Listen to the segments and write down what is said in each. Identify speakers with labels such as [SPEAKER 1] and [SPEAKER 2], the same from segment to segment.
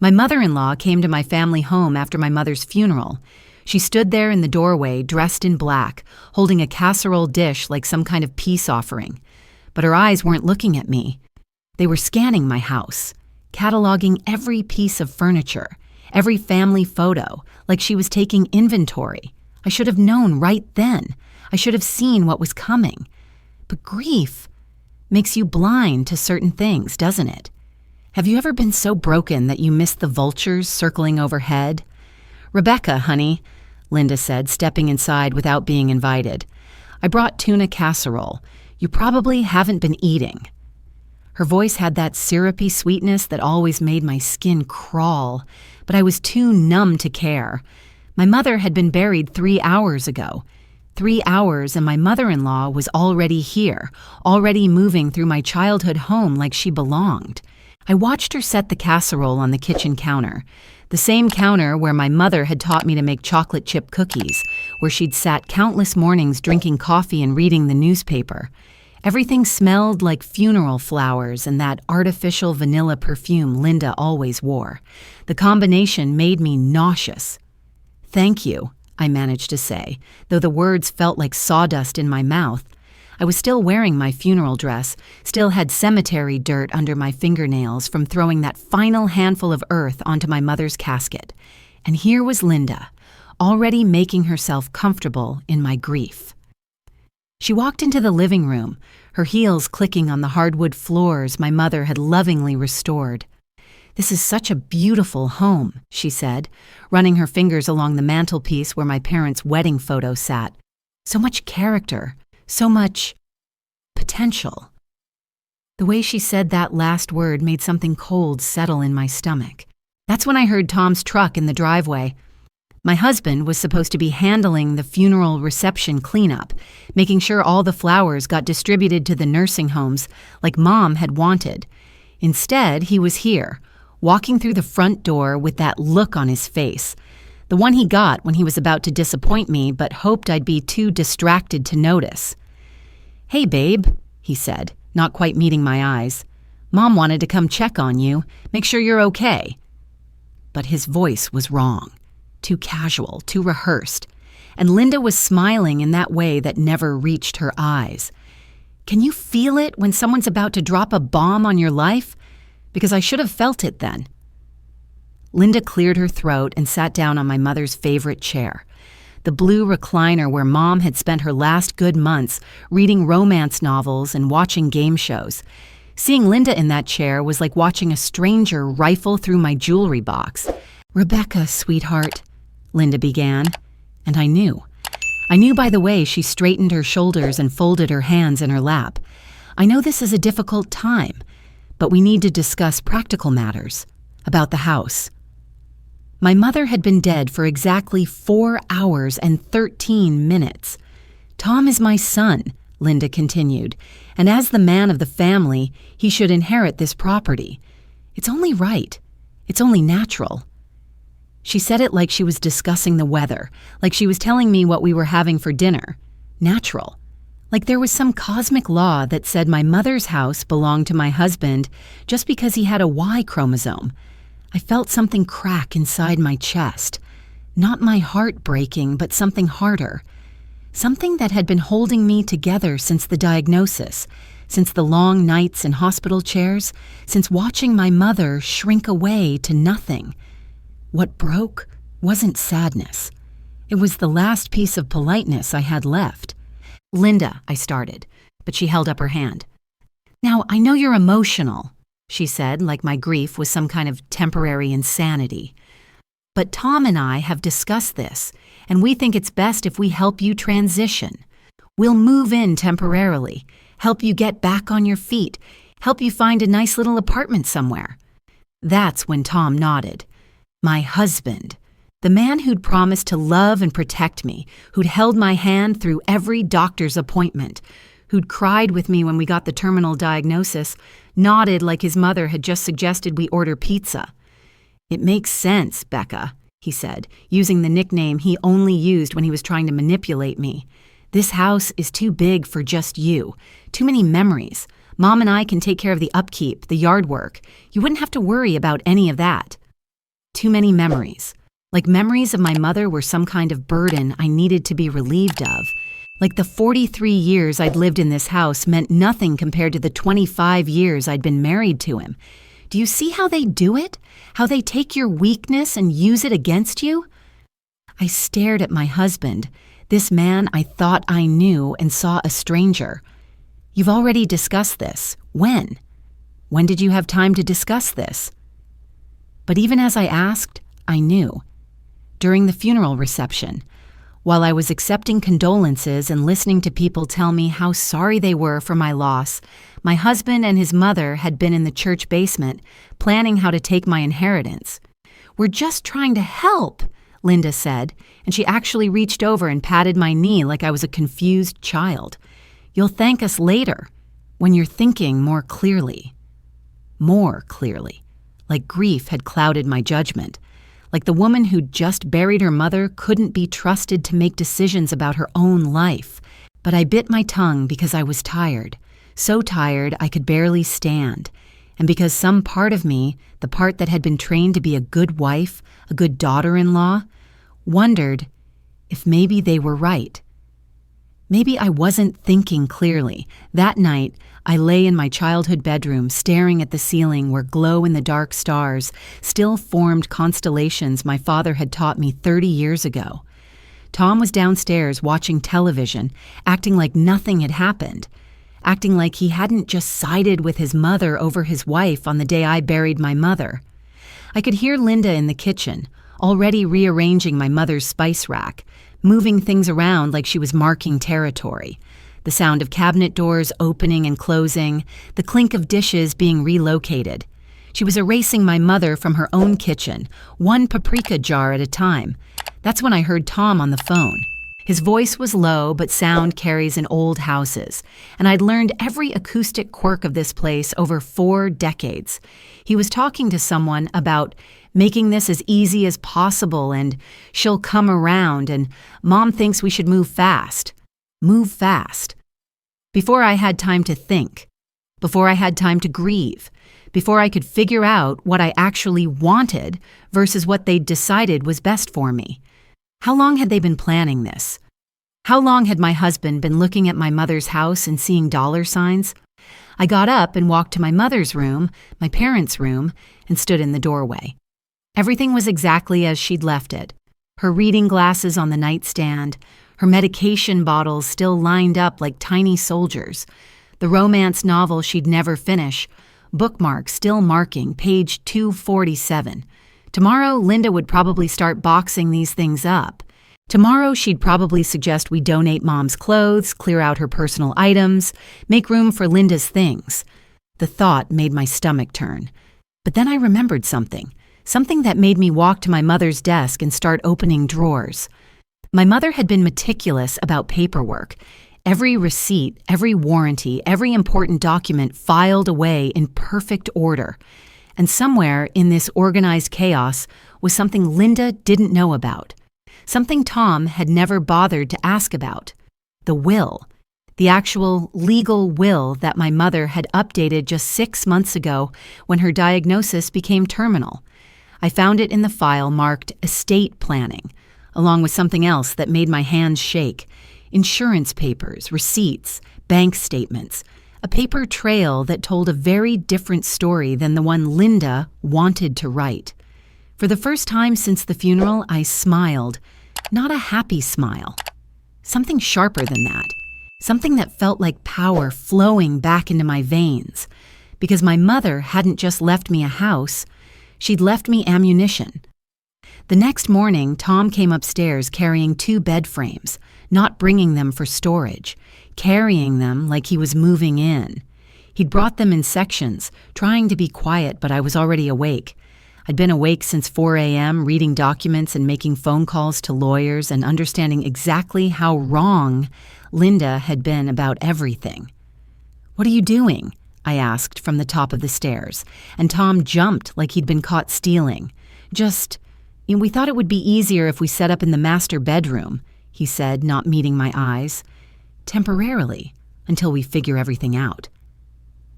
[SPEAKER 1] My mother-in-law came to my family home after my mother's funeral. She stood there in the doorway, dressed in black, holding a casserole dish like some kind of peace offering. But her eyes weren't looking at me. They were scanning my house, cataloging every piece of furniture, every family photo, like she was taking inventory. I should have known right then. I should have seen what was coming. But grief makes you blind to certain things, doesn't it? Have you ever been so broken that you missed the vultures circling overhead? "Rebecca, honey," Linda said, stepping inside without being invited. "I brought tuna casserole. You probably haven't been eating." Her voice had that syrupy sweetness that always made my skin crawl, but I was too numb to care. My mother had been buried 3 hours ago. 3 hours and my mother-in-law was already here, already moving through my childhood home like she belonged. I watched her set the casserole on the kitchen counter, the same counter where my mother had taught me to make chocolate chip cookies, where she'd sat countless mornings drinking coffee and reading the newspaper. Everything smelled like funeral flowers and that artificial vanilla perfume Linda always wore. The combination made me nauseous. "Thank you," I managed to say, though the words felt like sawdust in my mouth. I was still wearing my funeral dress, still had cemetery dirt under my fingernails from throwing that final handful of earth onto my mother's casket. And here was Linda, already making herself comfortable in my grief. She walked into the living room, her heels clicking on the hardwood floors my mother had lovingly restored. "This is such a beautiful home," she said, running her fingers along the mantelpiece where my parents' wedding photo sat. "So much character, so much potential." The way she said that last word made something cold settle in my stomach. That's when I heard Tom's truck in the driveway. My husband was supposed to be handling the funeral reception cleanup, making sure all the flowers got distributed to the nursing homes like Mom had wanted. Instead, he was here, walking through the front door with that look on his face, the one he got when he was about to disappoint me but hoped I'd be too distracted to notice. "Hey, babe," he said, not quite meeting my eyes. "Mom wanted to come check on you, make sure you're okay." But his voice was wrong, too casual, too rehearsed, and Linda was smiling in that way that never reached her eyes. Can you feel it when someone's about to drop a bomb on your life? Because I should have felt it then. Linda cleared her throat and sat down on my mother's favorite chair, the blue recliner where Mom had spent her last good months reading romance novels and watching game shows. Seeing Linda in that chair was like watching a stranger rifle through my jewelry box. "Rebecca, sweetheart," Linda began, and I knew. I knew by the way she straightened her shoulders and folded her hands in her lap. "I know this is a difficult time, but we need to discuss practical matters about the house." My mother had been dead for exactly 4 hours and 13 minutes. "Tom is my son," Linda continued, "and as the man of the family, he should inherit this property. It's only right. It's only natural." She said it like she was discussing the weather, like she was telling me what we were having for dinner. Natural. Like there was some cosmic law that said my mother's house belonged to my husband just because he had a Y chromosome. I felt something crack inside my chest. Not my heart breaking, but something harder. Something that had been holding me together since the diagnosis, since the long nights in hospital chairs, since watching my mother shrink away to nothing. What broke wasn't sadness. It was the last piece of politeness I had left. "Linda," I started, but she held up her hand. "Now, I know you're emotional," she said, like my grief was some kind of temporary insanity. "But Tom and I have discussed this, and we think it's best if we help you transition. We'll move in temporarily, help you get back on your feet, help you find a nice little apartment somewhere." That's when Tom nodded. My husband, the man who'd promised to love and protect me, who'd held my hand through every doctor's appointment, who'd cried with me when we got the terminal diagnosis, nodded like his mother had just suggested we order pizza. "It makes sense, Becca," he said, using the nickname he only used when he was trying to manipulate me. "This house is too big for just you. Too many memories. Mom and I can take care of the upkeep, the yard work. You wouldn't have to worry about any of that." too many memories. Like memories of my mother were some kind of burden I needed to be relieved of. Like the 43 years I'd lived in this house meant nothing compared to the 25 years I'd been married to him. Do you see how they do it? How they take your weakness and use it against you? I stared at my husband, this man I thought I knew, and saw a stranger. You've already discussed this. When? When did you have time to discuss this? But even as I asked, I knew. During the funeral reception, while I was accepting condolences and listening to people tell me how sorry they were for my loss, my husband and his mother had been in the church basement planning how to take my inheritance. "We're just trying to help," Linda said, and she actually reached over and patted my knee like I was a confused child. "You'll thank us later, when you're thinking more clearly." More clearly, like grief had clouded my judgment. Like the woman who'd just buried her mother couldn't be trusted to make decisions about her own life. But I bit my tongue because I was tired, so tired I could barely stand. And because some part of me, the part that had been trained to be a good wife, a good daughter-in-law, wondered if maybe they were right. Maybe I wasn't thinking clearly. That night, I lay in my childhood bedroom staring at the ceiling where glow-in-the-dark stars still formed constellations my father had taught me 30 years ago. Tom was downstairs watching television, acting like nothing had happened, acting like he hadn't just sided with his mother over his wife on the day I buried my mother. I could hear Linda in the kitchen, already rearranging my mother's spice rack, moving things around like she was marking territory. The sound of cabinet doors opening and closing, the clink of dishes being relocated. She was erasing my mother from her own kitchen, one paprika jar at a time. That's when I heard Tom on the phone. His voice was low, but sound carries in old houses, and I'd learned every acoustic quirk of this place over 4 decades. He was talking to someone about making this as easy as possible, and she'll come around, and Mom thinks we should move fast. Move fast. Before I had time to think, before I had time to grieve, before I could figure out what I actually wanted versus what they'd decided was best for me. How long had they been planning this? How long had my husband been looking at my mother's house and seeing dollar signs? I got up and walked to my mother's room, my parents' room, and stood in the doorway. Everything was exactly as she'd left it. Her reading glasses on the nightstand, her medication bottles still lined up like tiny soldiers, the romance novel she'd never finish, bookmarks still marking page 247. Tomorrow, Linda would probably start boxing these things up. Tomorrow, she'd probably suggest we donate Mom's clothes, clear out her personal items, make room for Linda's things. The thought made my stomach turn. But then I remembered something that made me walk to my mother's desk and start opening drawers. My mother had been meticulous about paperwork. Every receipt, every warranty, every important document filed away in perfect order. And somewhere in this organized chaos was something Linda didn't know about. Something Tom had never bothered to ask about. The will. The actual legal will that my mother had updated just 6 months ago when her diagnosis became terminal. I found it in the file marked estate planning, along with something else that made my hands shake. Insurance papers, receipts, bank statements, a paper trail that told a very different story than the one Linda wanted to write. For the first time since the funeral, I smiled. Not a happy smile. Something sharper than that. Something that felt like power flowing back into my veins. Because my mother hadn't just left me a house, she'd left me ammunition. The next morning, Tom came upstairs carrying 2 bed frames, not bringing them for storage, carrying them like he was moving in. He'd brought them in sections, trying to be quiet, but I was already awake. I'd been awake since 4 a.m., reading documents and making phone calls to lawyers and understanding exactly how wrong Linda had been about everything. "What are you doing?" I asked from the top of the stairs, and Tom jumped like he'd been caught stealing. We thought it would be easier if we set up in the master bedroom," he said, not meeting my eyes. "Temporarily, until we figure everything out."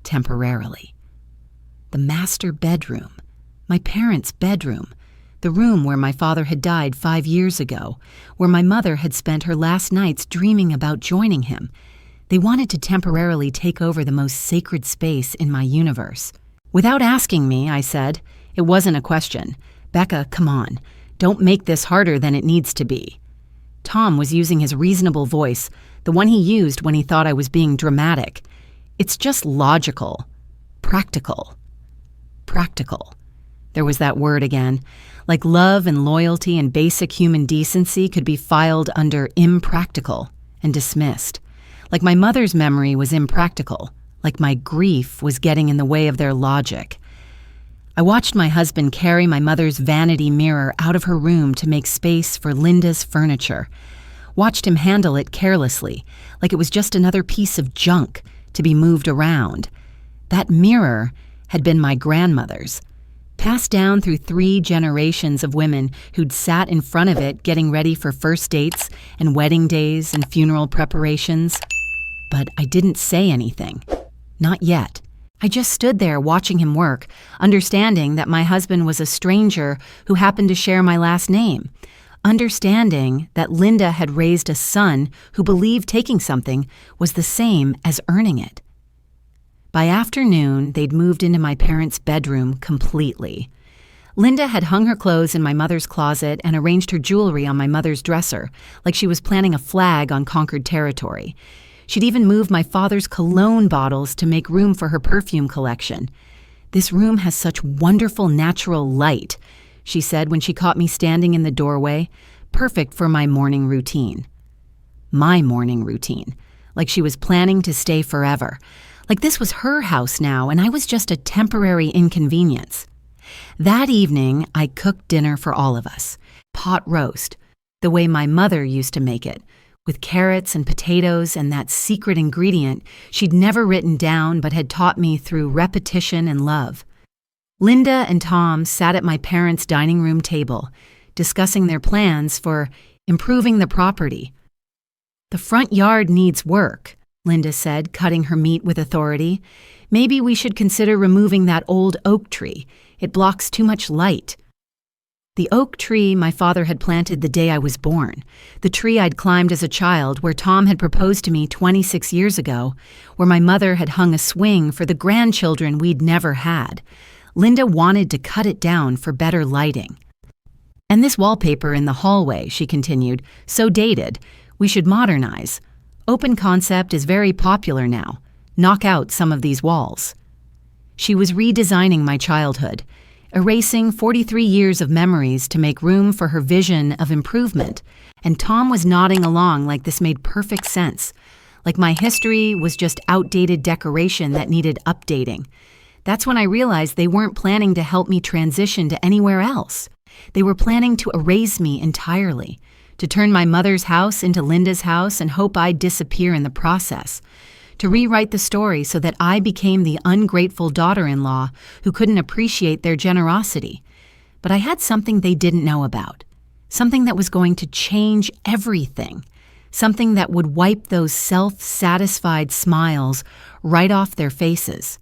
[SPEAKER 1] Temporarily. The master bedroom. My parents' bedroom. the room where my father had died 5 years ago, where my mother had spent her last nights dreaming about joining him. They wanted to temporarily take over the most sacred space in my universe. Without asking me, I said, "It wasn't a question. Becca, come on. Don't make this harder than it needs to be." Tom was using his reasonable voice, the one he used when he thought I was being dramatic. "It's just logical. Practical. Practical." There was that word again. Like love and loyalty and basic human decency could be filed under impractical and dismissed. Like my mother's memory was impractical. Like my grief was getting in the way of their logic. I watched my husband carry my mother's vanity mirror out of her room to make space for Linda's furniture. Watched him handle it carelessly, like it was just another piece of junk to be moved around. That mirror had been my grandmother's, passed down through 3 generations of women who'd sat in front of it getting ready for first dates and wedding days and funeral preparations. But I didn't say anything. Not yet. I just stood there watching him work, understanding that my husband was a stranger who happened to share my last name, understanding that Linda had raised a son who believed taking something was the same as earning it. By afternoon, they'd moved into my parents' bedroom completely. Linda had hung her clothes in my mother's closet and arranged her jewelry on my mother's dresser, like she was planting a flag on conquered territory. She'd even moved my father's cologne bottles to make room for her perfume collection. "This room has such wonderful natural light," she said when she caught me standing in the doorway, "perfect for my morning routine." My morning routine, like she was planning to stay forever. Like this was her house now, and I was just a temporary inconvenience. That evening, I cooked dinner for all of us. Pot roast, the way my mother used to make it, with carrots and potatoes and that secret ingredient she'd never written down but had taught me through repetition and love. Linda and Tom sat at my parents' dining room table, discussing their plans for improving the property. "The front yard needs work," Linda said, cutting her meat with authority. "Maybe we should consider removing that old oak tree. It blocks too much light." The oak tree my father had planted the day I was born, the tree I'd climbed as a child, where Tom had proposed to me 26 years ago, where my mother had hung a swing for the grandchildren we'd never had. Linda wanted to cut it down for better lighting. "And this wallpaper in the hallway," she continued, "so dated. We should modernize. Open concept is very popular now. Knock out some of these walls." She was redesigning my childhood, erasing 43 years of memories to make room for her vision of improvement, and Tom was nodding along like this made perfect sense, like my history was just outdated decoration that needed updating. That's when I realized they weren't planning to help me transition to anywhere else. They were planning to erase me entirely, to turn my mother's house into Linda's house and hope I'd disappear in the process, to rewrite the story so that I became the ungrateful daughter-in-law who couldn't appreciate their generosity. But I had something they didn't know about, something that was going to change everything, something that would wipe those self-satisfied smiles right off their faces.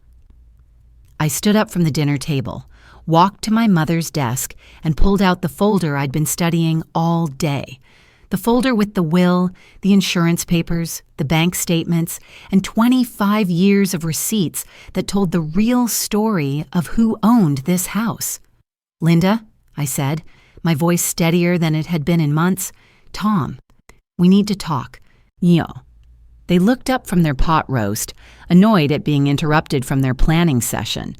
[SPEAKER 1] I stood up from the dinner table, walked to my mother's desk, and pulled out the folder I'd been studying all day. The folder with the will, the insurance papers, the bank statements, and 25 years of receipts that told the real story of who owned this house. "Linda," I said, my voice steadier than it had been in months, "Tom, we need to talk. Yo." They looked up from their pot roast, annoyed at being interrupted from their planning session.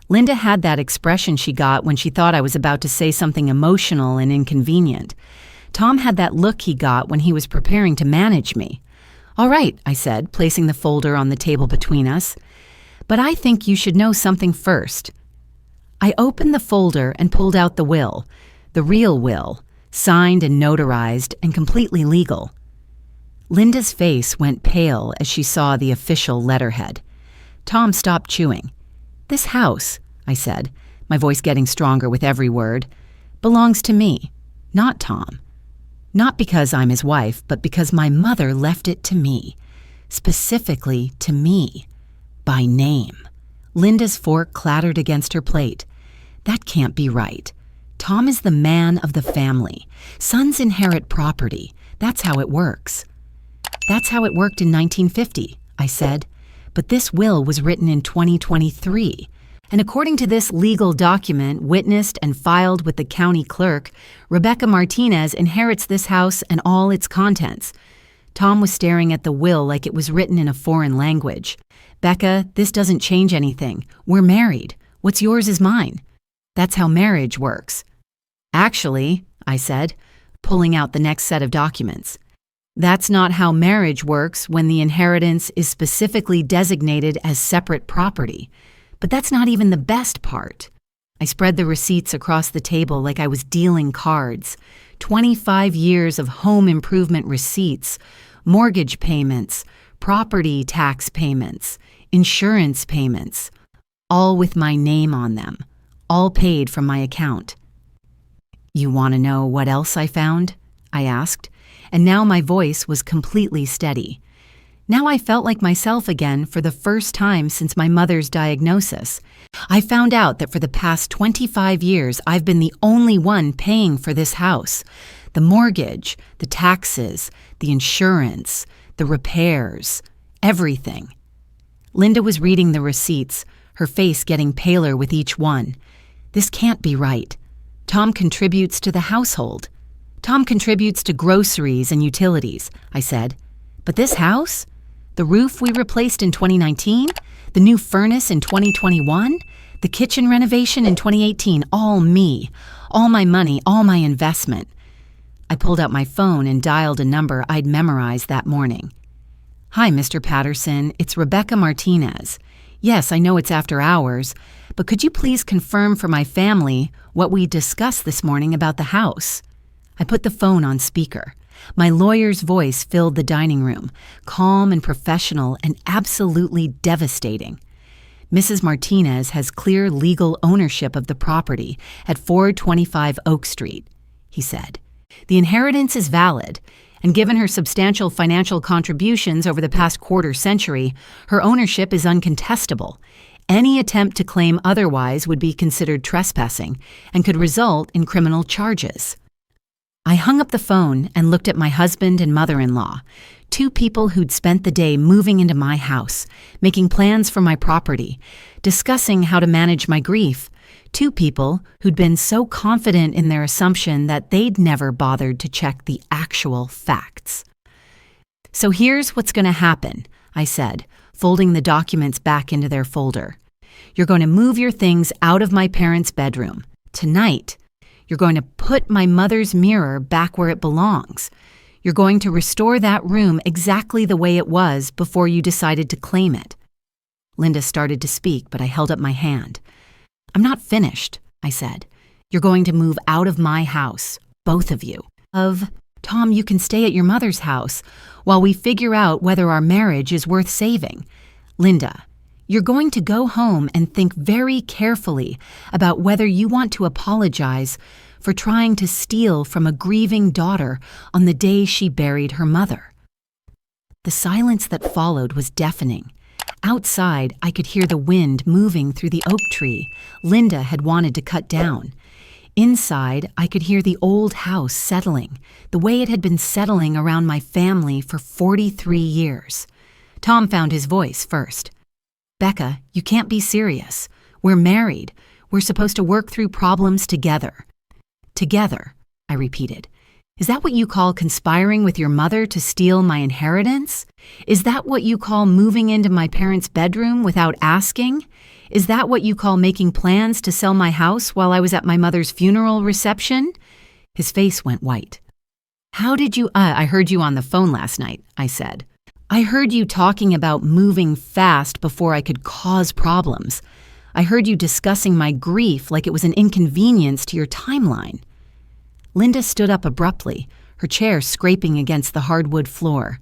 [SPEAKER 1] Linda had that expression she got when she thought I was about to say something emotional and inconvenient. Tom had that look he got when he was preparing to manage me. "All right," I said, placing the folder on the table between us. "But I think you should know something first." I opened the folder and pulled out the will, the real will, signed and notarized and completely legal. Linda's face went pale as she saw the official letterhead. Tom stopped chewing. "This house," I said, my voice getting stronger with every word, "belongs to me, not Tom. Not because I'm his wife, but because my mother left it to me. Specifically to me. By name." Linda's fork clattered against her plate. "That can't be right. Tom is the man of the family. Sons inherit property. That's how it works. That's how it worked in 1950, I said. But this will was written in 2023. And according to this legal document, witnessed and filed with the county clerk, Rebecca Martinez inherits this house and all its contents. Tom was staring at the will like it was written in a foreign language. Becca, this doesn't change anything. We're married. What's yours is mine. That's how marriage works. Actually, I said, pulling out the next set of documents. That's not how marriage works when the inheritance is specifically designated as separate property. But that's not even the best part. I spread the receipts across the table like I was dealing cards. 25 years of home improvement receipts, mortgage payments, property tax payments, insurance payments, all with my name on them, all paid from my account. You want to know what else I found? I asked, and now my voice was completely steady. Now I felt like myself again for the first time since my mother's diagnosis. I found out that for the past 25 years, I've been the only one paying for this house. The mortgage, the taxes, the insurance, the repairs, everything. Linda was reading the receipts, her face getting paler with each one. This can't be right. Tom contributes to the household. Tom contributes to groceries and utilities, I said. But this house? The roof we replaced in 2019? The new furnace in 2021? The kitchen renovation in 2018? All me. All my money, all my investment. I pulled out my phone and dialed a number I'd memorized that morning. Hi, Mr. Patterson. It's Rebecca Martinez. Yes, I know it's after hours, but could you please confirm for my family what we discussed this morning about the house? I put the phone on speaker. My lawyer's voice filled the dining room, calm and professional and absolutely devastating. Mrs. Martinez has clear legal ownership of the property at 425 Oak Street, he said. The inheritance is valid, and given her substantial financial contributions over the past quarter century, her ownership is uncontestable. Any attempt to claim otherwise would be considered trespassing and could result in criminal charges. I hung up the phone and looked at my husband and mother-in-law, two people who'd spent the day moving into my house, making plans for my property, discussing how to manage my grief, two people who'd been so confident in their assumption that they'd never bothered to check the actual facts. So here's what's going to happen, I said, folding the documents back into their folder. You're going to move your things out of my parents' bedroom. Tonight, you're going to put my mother's mirror back where it belongs. You're going to restore that room exactly the way it was before you decided to claim it. Linda started to speak, but I held up my hand. I'm not finished, I said. You're going to move out of my house, both of you. Tom, you can stay at your mother's house while we figure out whether our marriage is worth saving. Linda, you're going to go home and think very carefully about whether you want to apologize for trying to steal from a grieving daughter on the day she buried her mother. The silence that followed was deafening. Outside, I could hear the wind moving through the oak tree Linda had wanted to cut down. Inside, I could hear the old house settling, the way it had been settling around my family for 43 years. Tom found his voice first. Becca, you can't be serious. We're married. We're supposed to work through problems together. Together, I repeated. Is that what you call conspiring with your mother to steal my inheritance? Is that what you call moving into my parents' bedroom without asking? Is that what you call making plans to sell my house while I was at my mother's funeral reception? His face went white. How did you— I heard you on the phone last night, I said. I heard you talking about moving fast before I could cause problems. I heard you discussing my grief like it was an inconvenience to your timeline. Linda stood up abruptly, her chair scraping against the hardwood floor.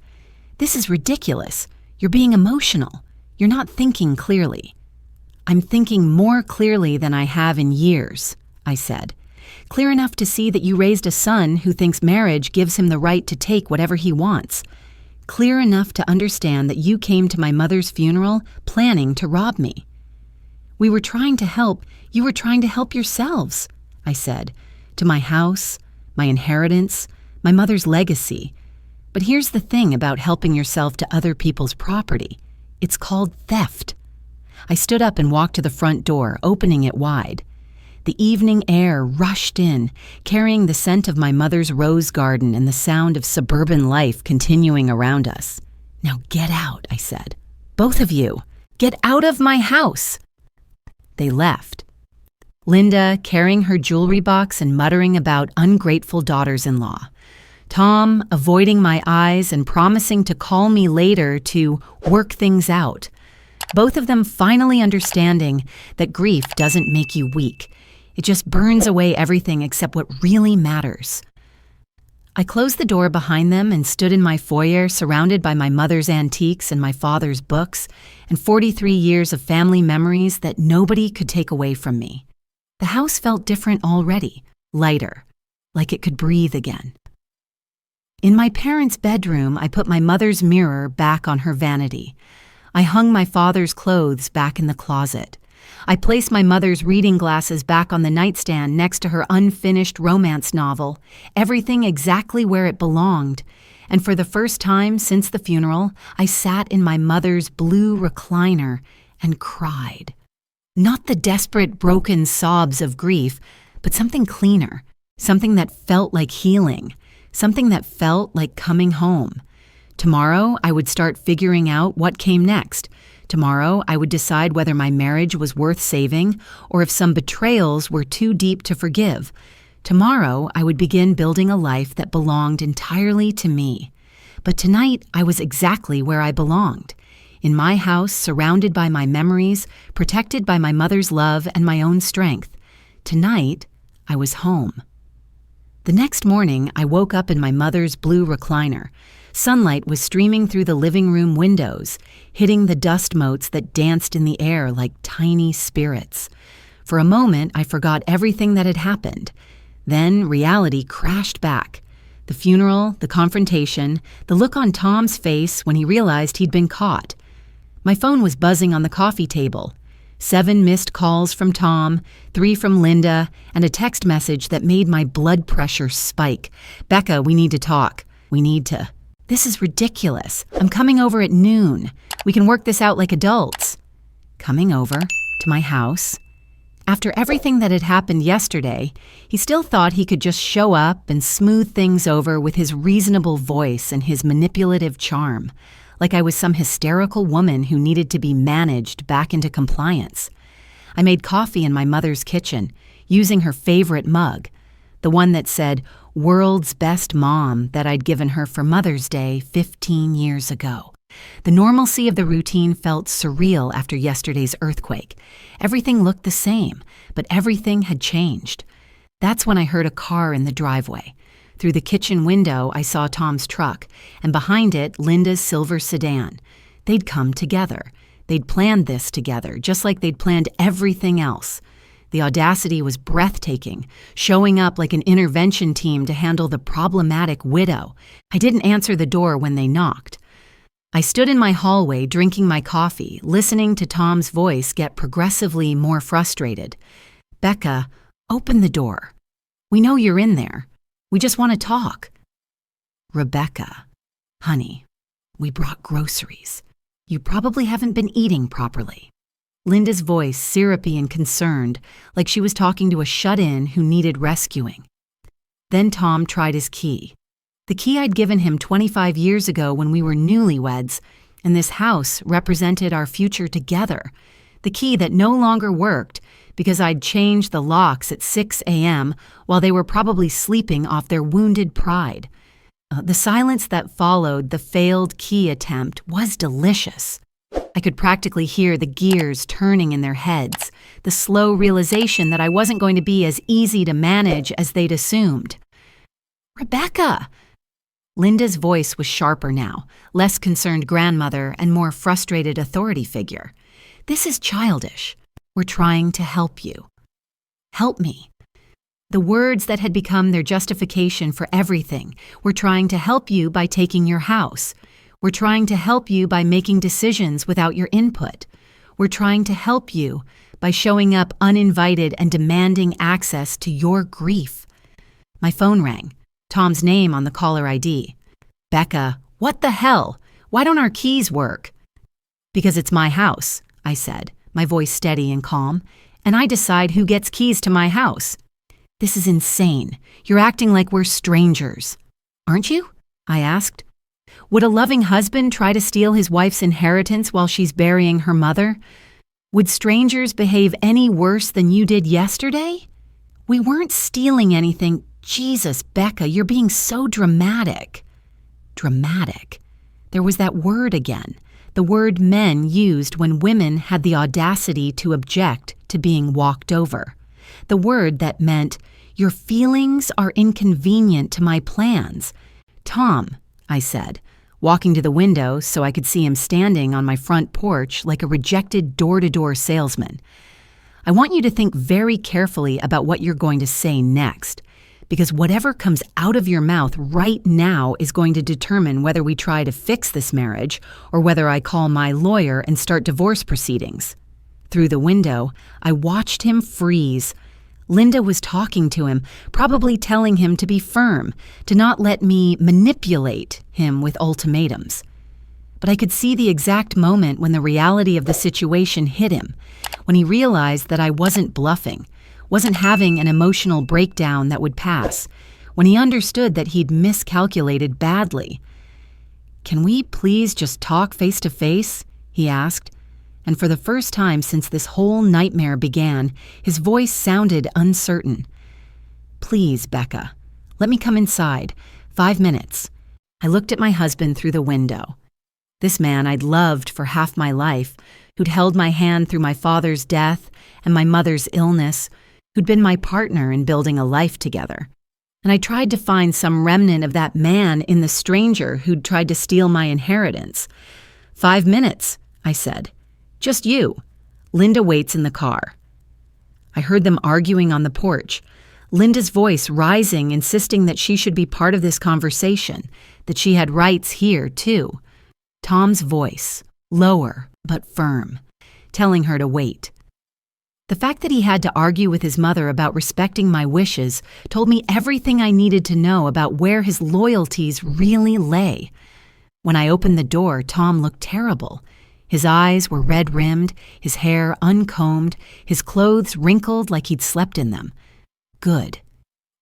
[SPEAKER 1] This is ridiculous. You're being emotional. You're not thinking clearly. I'm thinking more clearly than I have in years, I said. Clear enough to see that you raised a son who thinks marriage gives him the right to take whatever he wants. Clear enough to understand that you came to my mother's funeral planning to rob me. We were trying to help. You were trying to help yourselves, I said, to my house, my inheritance, my mother's legacy. But here's the thing about helping yourself to other people's property. It's called theft. I stood up and walked to the front door, opening it wide. The evening air rushed in, carrying the scent of my mother's rose garden and the sound of suburban life continuing around us. "Now get out," I said. "Both of you, get out of my house." They left. Linda carrying her jewelry box and muttering about ungrateful daughters-in-law. Tom avoiding my eyes and promising to call me later to work things out. Both of them finally understanding that grief doesn't make you weak. It just burns away everything except what really matters. I closed the door behind them and stood in my foyer surrounded by my mother's antiques and my father's books and 43 years of family memories that nobody could take away from me. The house felt different already, lighter, like it could breathe again. In my parents' bedroom, I put my mother's mirror back on her vanity. I hung my father's clothes back in the closet. I placed my mother's reading glasses back on the nightstand next to her unfinished romance novel, everything exactly where it belonged. And for the first time since the funeral, I sat in my mother's blue recliner and cried. Not the desperate, broken sobs of grief, but something cleaner, something that felt like healing, something that felt like coming home. Tomorrow, I would start figuring out what came next. Tomorrow, I would decide whether my marriage was worth saving or if some betrayals were too deep to forgive. Tomorrow, I would begin building a life that belonged entirely to me. But tonight, I was exactly where I belonged. In my house, surrounded by my memories, protected by my mother's love and my own strength. Tonight, I was home. The next morning, I woke up in my mother's blue recliner. Sunlight was streaming through the living room windows, hitting the dust motes that danced in the air like tiny spirits. For a moment, I forgot everything that had happened. Then reality crashed back. The funeral, the confrontation, the look on Tom's face when he realized he'd been caught. My phone was buzzing on the coffee table. 7 missed calls from Tom, 3 from Linda, and a text message that made my blood pressure spike. "Becca, we need to talk. We need to. This is ridiculous. I'm coming over at noon. We can work this out like adults." Coming over to my house. After everything that had happened yesterday, he still thought he could just show up and smooth things over with his reasonable voice and his manipulative charm, like I was some hysterical woman who needed to be managed back into compliance. I made coffee in my mother's kitchen, using her favorite mug, the one that said, "World's Best Mom," that I'd given her for Mother's Day 15 years ago. The normalcy of the routine felt surreal after yesterday's earthquake. Everything looked the same, but everything had changed. That's when I heard a car in the driveway. Through the kitchen window, I saw Tom's truck, and behind it, Linda's silver sedan. They'd come together. They'd planned this together, just like they'd planned everything else. The audacity was breathtaking, showing up like an intervention team to handle the problematic widow. I didn't answer the door when they knocked. I stood in my hallway drinking my coffee, listening to Tom's voice get progressively more frustrated. "Becca, open the door. We know you're in there. We just want to talk." "Rebecca, honey, we brought groceries. You probably haven't been eating properly." Linda's voice syrupy and concerned, like she was talking to a shut-in who needed rescuing. Then Tom tried his key. The key I'd given him 25 years ago when we were newlyweds, and this house represented our future together. The key that no longer worked because I'd changed the locks at 6 a.m. while they were probably sleeping off their wounded pride. The silence that followed the failed key attempt was delicious. I could practically hear the gears turning in their heads, the slow realization that I wasn't going to be as easy to manage as they'd assumed. "Rebecca!" Linda's voice was sharper now, less concerned grandmother and more frustrated authority figure. "This is childish. We're trying to help you." Help me. The words that had become their justification for everything. "We're trying to help you by taking your house. We're trying to help you by making decisions without your input. We're trying to help you by showing up uninvited and demanding access to your grief." My phone rang. Tom's name on the caller ID. "Becca, what the hell? Why don't our keys work?" "Because it's my house," I said, my voice steady and calm, "and I decide who gets keys to my house." "This is insane. You're acting like we're strangers." "Aren't you?" I asked. "Would a loving husband try to steal his wife's inheritance while she's burying her mother? Would strangers behave any worse than you did yesterday? We weren't stealing anything." "Jesus, Becca, you're being so dramatic." Dramatic. There was that word again, the word men used when women had the audacity to object to being walked over. The word that meant, "Your feelings are inconvenient to my plans." "Tom," I said, walking to the window so I could see him standing on my front porch like a rejected door-to-door salesman. "I want you to think very carefully about what you're going to say next, because whatever comes out of your mouth right now is going to determine whether we try to fix this marriage or whether I call my lawyer and start divorce proceedings." Through the window, I watched him freeze. Linda was talking to him, probably telling him to be firm, to not let me manipulate him with ultimatums. But I could see the exact moment when the reality of the situation hit him, when he realized that I wasn't bluffing, wasn't having an emotional breakdown that would pass, when he understood that he'd miscalculated badly. "Can we please just talk face to face?" he asked. And for the first time since this whole nightmare began, his voice sounded uncertain. "Please, Becca, let me come inside. 5 minutes." I looked at my husband through the window. This man I'd loved for half my life, who'd held my hand through my father's death and my mother's illness, who'd been my partner in building a life together. And I tried to find some remnant of that man in the stranger who'd tried to steal my inheritance. 5 minutes, I said. "Just you. Linda waits in the car." I heard them arguing on the porch, Linda's voice rising, insisting that she should be part of this conversation, that she had rights here, too. Tom's voice, lower but firm, telling her to wait. The fact that he had to argue with his mother about respecting my wishes told me everything I needed to know about where his loyalties really lay. When I opened the door, Tom looked terrible. His eyes were red-rimmed, his hair uncombed, his clothes wrinkled like he'd slept in them. Good.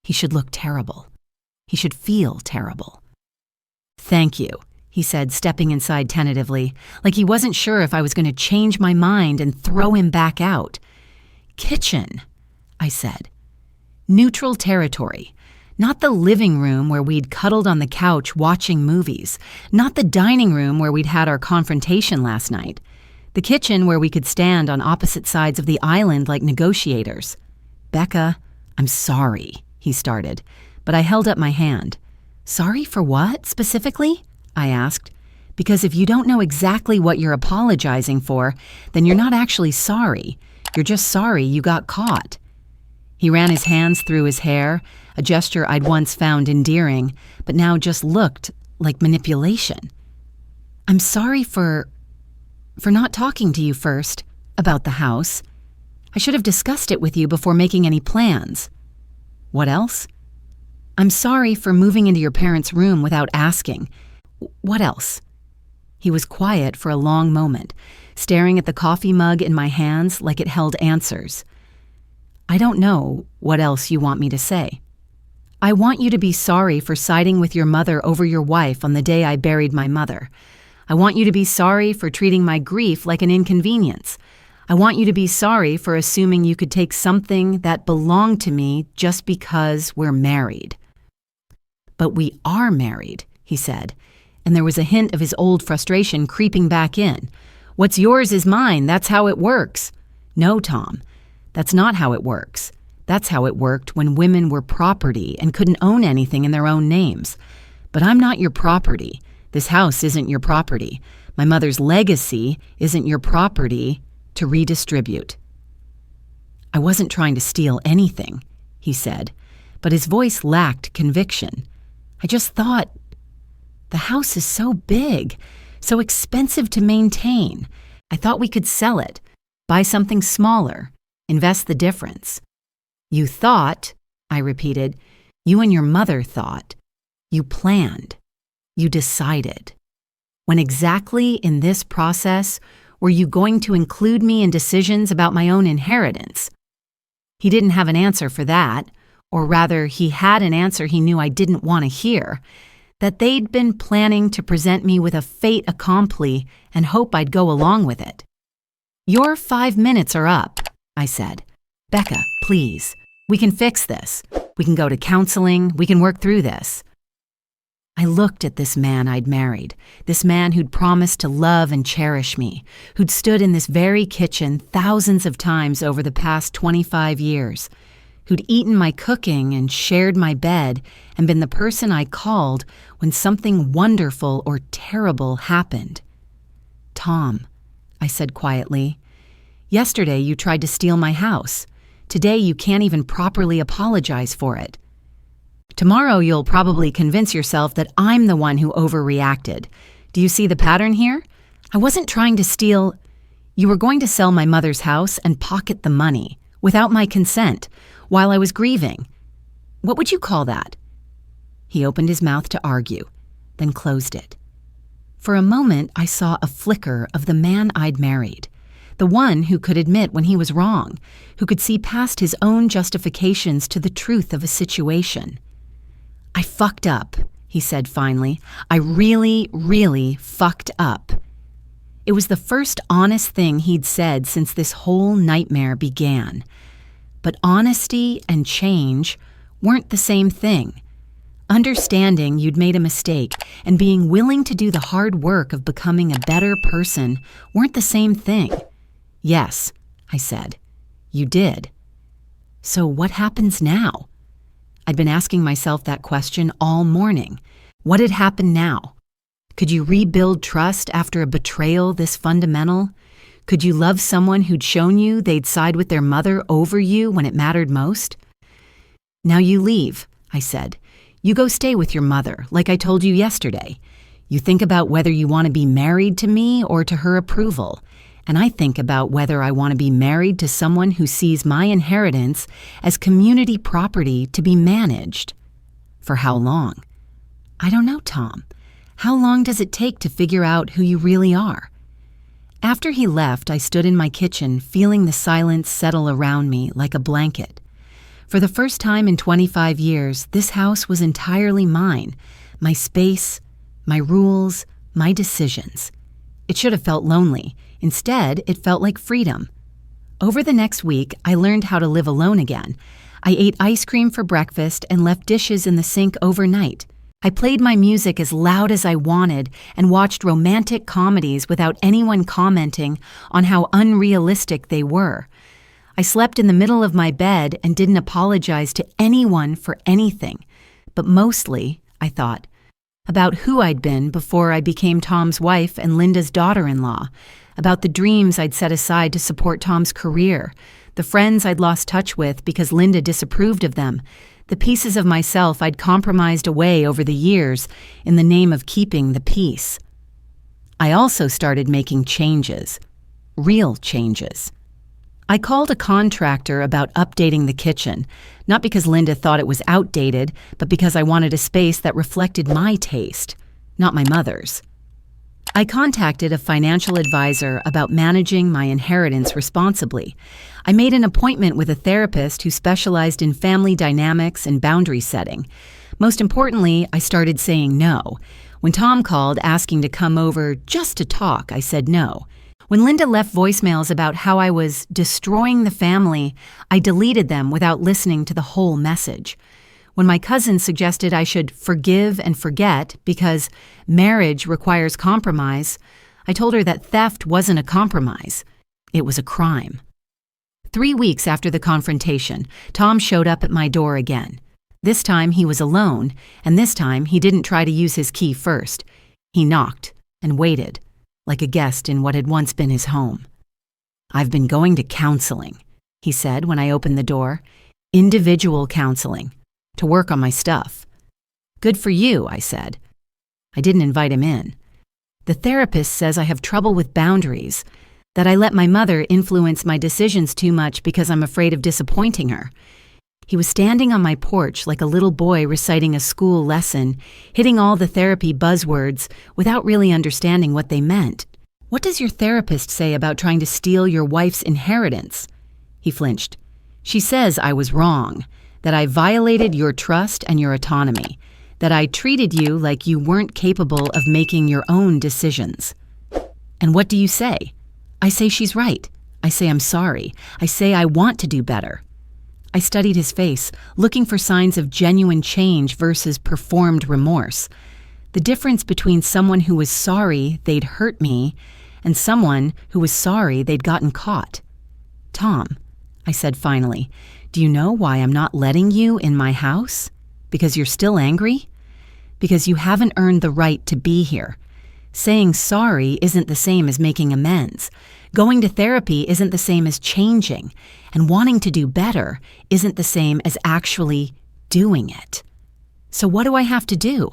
[SPEAKER 1] He should look terrible. He should feel terrible. "Thank you," he said, stepping inside tentatively, like he wasn't sure if I was going to change my mind and throw him back out. "Kitchen," I said. Neutral territory. Not the living room where we'd cuddled on the couch watching movies. Not the dining room where we'd had our confrontation last night. The kitchen where we could stand on opposite sides of the island like negotiators. "Becca, I'm sorry," he started, but I held up my hand. "Sorry for what, specifically?" I asked. "Because if you don't know exactly what you're apologizing for, then you're not actually sorry. You're just sorry you got caught." He ran his hands through his hair, a gesture I'd once found endearing, but now just looked like manipulation. "I'm sorry for not talking to you first about the house. I should have discussed it with you before making any plans." "What else?" "I'm sorry for moving into your parents' room without asking. What else?" He was quiet for a long moment, staring at the coffee mug in my hands like it held answers. "I don't know what else you want me to say. I want you to be sorry for siding with your mother over your wife on the day I buried my mother. I want you to be sorry for treating my grief like an inconvenience. I want you to be sorry for assuming you could take something that belonged to me just because we're married." "But we are married," he said, and there was a hint of his old frustration creeping back in. "What's yours is mine. That's how it works." "No, Tom, that's not how it works. That's how it worked when women were property and couldn't own anything in their own names. But I'm not your property. This house isn't your property. My mother's legacy isn't your property to redistribute." "I wasn't trying to steal anything," he said, but his voice lacked conviction. "I just thought, the house is so big, so expensive to maintain. I thought we could sell it, buy something smaller, invest the difference." "You thought," I repeated. You and your mother thought. You planned. You decided. When exactly in this process were you going to include me in decisions about my own inheritance? He didn't have an answer for that, or rather, he had an answer he knew I didn't want to hear, that they'd been planning to present me with a fait accompli and hope I'd go along with it. Your 5 minutes are up, I said. Becca, please. We can fix this. We can go to counseling. We can work through this. I looked at this man I'd married, this man who'd promised to love and cherish me, who'd stood in this very kitchen thousands of times over the past 25 years, who'd eaten my cooking and shared my bed and been the person I called when something wonderful or terrible happened. Tom, I said quietly, yesterday you tried to steal my house. Today you can't even properly apologize for it. Tomorrow you'll probably convince yourself that I'm the one who overreacted. Do you see the pattern here? I wasn't trying to steal. You were going to sell my mother's house and pocket the money, without my consent, while I was grieving. What would you call that? He opened his mouth to argue, then closed it. For a moment I saw a flicker of the man I'd married, the one who could admit when he was wrong, who could see past his own justifications to the truth of a situation. I fucked up, he said finally. I really, really fucked up. It was the first honest thing he'd said since this whole nightmare began. But honesty and change weren't the same thing. Understanding you'd made a mistake and being willing to do the hard work of becoming a better person weren't the same thing. Yes, I said, you did. So what happens now? I'd been asking myself that question all morning. What had happened now? Could you rebuild trust after a betrayal this fundamental? Could you love someone who'd shown you they'd side with their mother over you when it mattered most? Now you leave, I said. You go stay with your mother, like I told you yesterday. You think about whether you want to be married to me or to her approval. And I think about whether I want to be married to someone who sees my inheritance as community property to be managed. For how long? I don't know, Tom. How long does it take to figure out who you really are? After he left, I stood in my kitchen, feeling the silence settle around me like a blanket. For the first time in 25 years, this house was entirely mine, my space, my rules, my decisions. It should have felt lonely. Instead, it felt like freedom. Over the next week, I learned how to live alone again. I ate ice cream for breakfast and left dishes in the sink overnight. I played my music as loud as I wanted and watched romantic comedies without anyone commenting on how unrealistic they were. I slept in the middle of my bed and didn't apologize to anyone for anything, but mostly, I thought, about who I'd been before I became Tom's wife and Linda's daughter-in-law, about the dreams I'd set aside to support Tom's career, the friends I'd lost touch with because Linda disapproved of them, the pieces of myself I'd compromised away over the years in the name of keeping the peace. I also started making changes, real changes. I called a contractor about updating the kitchen, not because Linda thought it was outdated, but because I wanted a space that reflected my taste, not my mother's. I contacted a financial advisor about managing my inheritance responsibly. I made an appointment with a therapist who specialized in family dynamics and boundary setting. Most importantly, I started saying no. When Tom called asking to come over just to talk, I said no. When Linda left voicemails about how I was destroying the family, I deleted them without listening to the whole message. When my cousin suggested I should forgive and forget because marriage requires compromise, I told her that theft wasn't a compromise. It was a crime. 3 weeks after the confrontation, Tom showed up at my door again. This time he was alone, and this time he didn't try to use his key first. He knocked and waited, like a guest in what had once been his home. "I've been going to counseling," he said when I opened the door. "Individual counseling, to work on my stuff." "Good for you," I said. I didn't invite him in. "The therapist says I have trouble with boundaries, that I let my mother influence my decisions too much because I'm afraid of disappointing her. He was standing on my porch like a little boy reciting a school lesson, hitting all the therapy buzzwords without really understanding what they meant. "What does your therapist say about trying to steal your wife's inheritance?" He flinched. "She says I was wrong, that I violated your trust and your autonomy, that I treated you like you weren't capable of making your own decisions." "And what do you say?" "I say she's right. I say I'm sorry. I say I want to do better." I studied his face, looking for signs of genuine change versus performed remorse. The difference between someone who was sorry they'd hurt me and someone who was sorry they'd gotten caught. "Tom," I said finally, "do you know why I'm not letting you in my house? Because you're still angry? Because you haven't earned the right to be here. Saying sorry isn't the same as making amends. Going to therapy isn't the same as changing. And wanting to do better isn't the same as actually doing it. So what do I have to do?"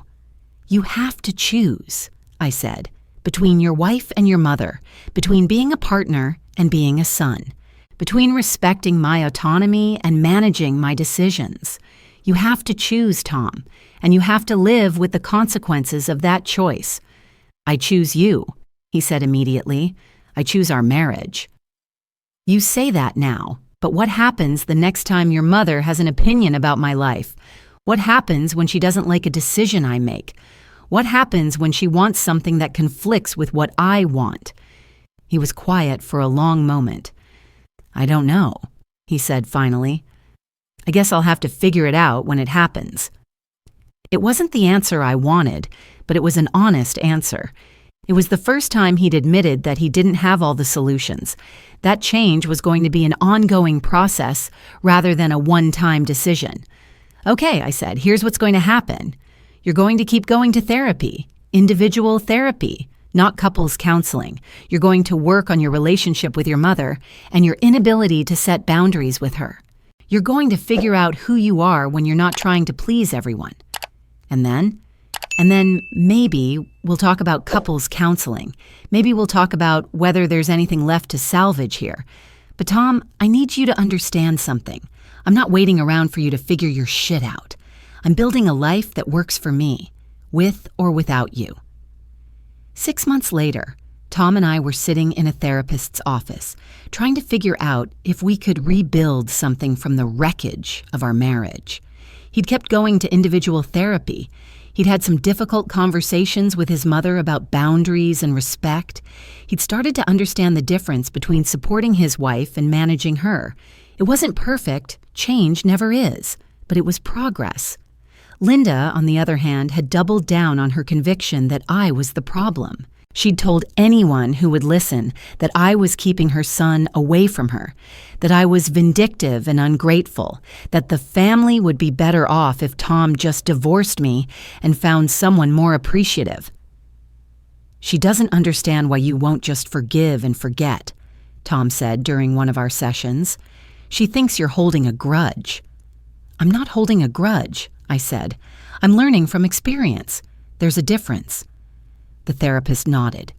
[SPEAKER 1] "You have to choose," I said, "between your wife and your mother, between being a partner and being a son, between respecting my autonomy and managing my decisions. You have to choose, Tom, and you have to live with the consequences of that choice." "I choose you," he said immediately. "I choose our marriage." "You say that now, but what happens the next time your mother has an opinion about my life? What happens when she doesn't like a decision I make? What happens when she wants something that conflicts with what I want?" He was quiet for a long moment. "I don't know," he said finally. "I guess I'll have to figure it out when it happens." It wasn't the answer I wanted, but it was an honest answer. It was the first time he'd admitted that he didn't have all the solutions. That change was going to be an ongoing process rather than a one-time decision. "Okay," I said, "here's what's going to happen. You're going to keep going to therapy, individual therapy, not couples counseling. You're going to work on your relationship with your mother and your inability to set boundaries with her. You're going to figure out who you are when you're not trying to please everyone. And then maybe we'll talk about couples counseling. Maybe we'll talk about whether there's anything left to salvage here. But Tom, I need you to understand something. I'm not waiting around for you to figure your shit out. I'm building a life that works for me, with or without you." 6 months later, Tom and I were sitting in a therapist's office, trying to figure out if we could rebuild something from the wreckage of our marriage. He'd kept going to individual therapy. He'd had some difficult conversations with his mother about boundaries and respect. He'd started to understand the difference between supporting his wife and managing her. It wasn't perfect, change never is, but it was progress. Linda, on the other hand, had doubled down on her conviction that I was the problem. She'd told anyone who would listen that I was keeping her son away from her, that I was vindictive and ungrateful, that the family would be better off if Tom just divorced me and found someone more appreciative. "She doesn't understand why you won't just forgive and forget," Tom said during one of our sessions. "She thinks you're holding a grudge." "I'm not holding a grudge," I said. "I'm learning from experience. There's a difference." The therapist nodded.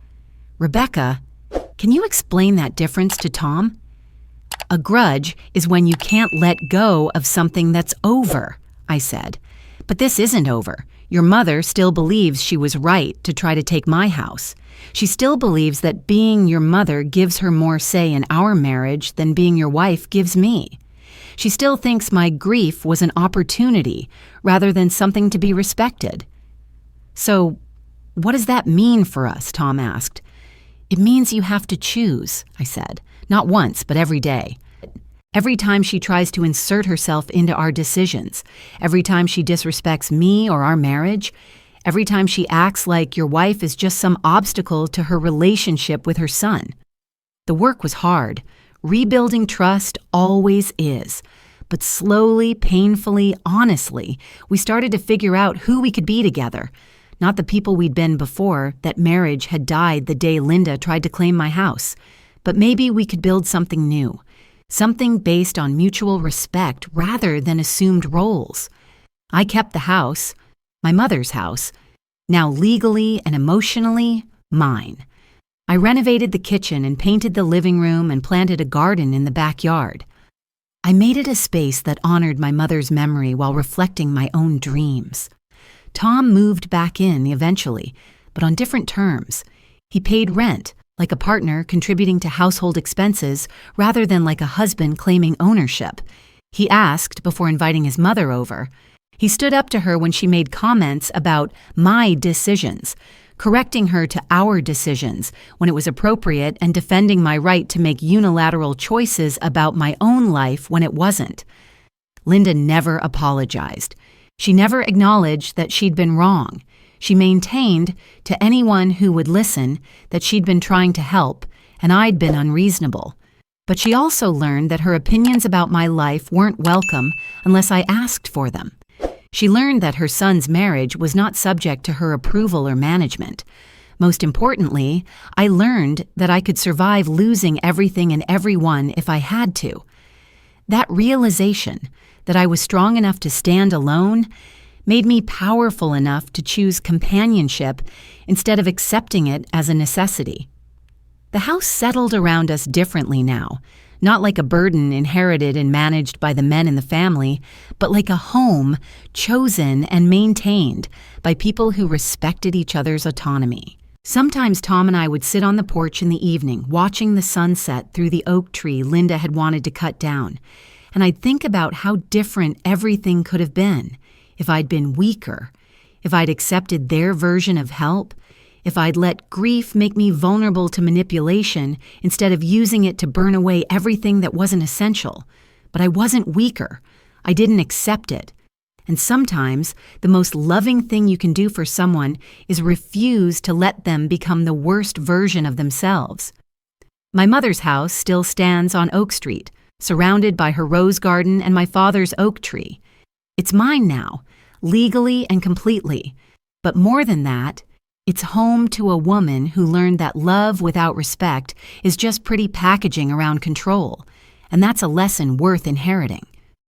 [SPEAKER 1] "Rebecca, can you explain that difference to Tom?" "A grudge is when you can't let go of something that's over," I said. "But this isn't over. Your mother still believes she was right to try to take my house. She still believes that being your mother gives her more say in our marriage than being your wife gives me. She still thinks my grief was an opportunity rather than something to be respected." "So, what does that mean for us?" Tom asked. "It means you have to choose," I said. "Not once, but every day. Every time she tries to insert herself into our decisions, every time she disrespects me or our marriage, every time she acts like your wife is just some obstacle to her relationship with her son." The work was hard. Rebuilding trust always is. But slowly, painfully, honestly, we started to figure out who we could be together. Not the people we'd been before. That marriage had died the day Linda tried to claim my house. But maybe we could build something new. Something based on mutual respect rather than assumed roles. I kept the house, my mother's house, now legally and emotionally mine. I renovated the kitchen and painted the living room and planted a garden in the backyard. I made it a space that honored my mother's memory while reflecting my own dreams. Tom moved back in eventually, but on different terms. He paid rent, like a partner contributing to household expenses rather than like a husband claiming ownership. He asked before inviting his mother over. He stood up to her when she made comments about my decisions, correcting her to our decisions when it was appropriate and defending my right to make unilateral choices about my own life when it wasn't. Linda never apologized. She never acknowledged that she'd been wrong. She maintained, to anyone who would listen, that she'd been trying to help, and I'd been unreasonable. But she also learned that her opinions about my life weren't welcome unless I asked for them. She learned that her son's marriage was not subject to her approval or management. Most importantly, I learned that I could survive losing everything and everyone if I had to. That realization, that I was strong enough to stand alone, made me powerful enough to choose companionship instead of accepting it as a necessity. The house settled around us differently now, not like a burden inherited and managed by the men in the family, but like a home chosen and maintained by people who respected each other's autonomy. Sometimes Tom and I would sit on the porch in the evening, watching the sunset through the oak tree Linda had wanted to cut down, and I'd think about how different everything could have been if I'd been weaker, if I'd accepted their version of help, if I'd let grief make me vulnerable to manipulation instead of using it to burn away everything that wasn't essential. But I wasn't weaker. I didn't accept it. And sometimes the most loving thing you can do for someone is refuse to let them become the worst version of themselves. My mother's house still stands on Oak Street, surrounded by her rose garden and my father's oak tree. It's mine now, legally and completely. But more than that, it's home to a woman who learned that love without respect is just pretty packaging around control, and that's a lesson worth inheriting.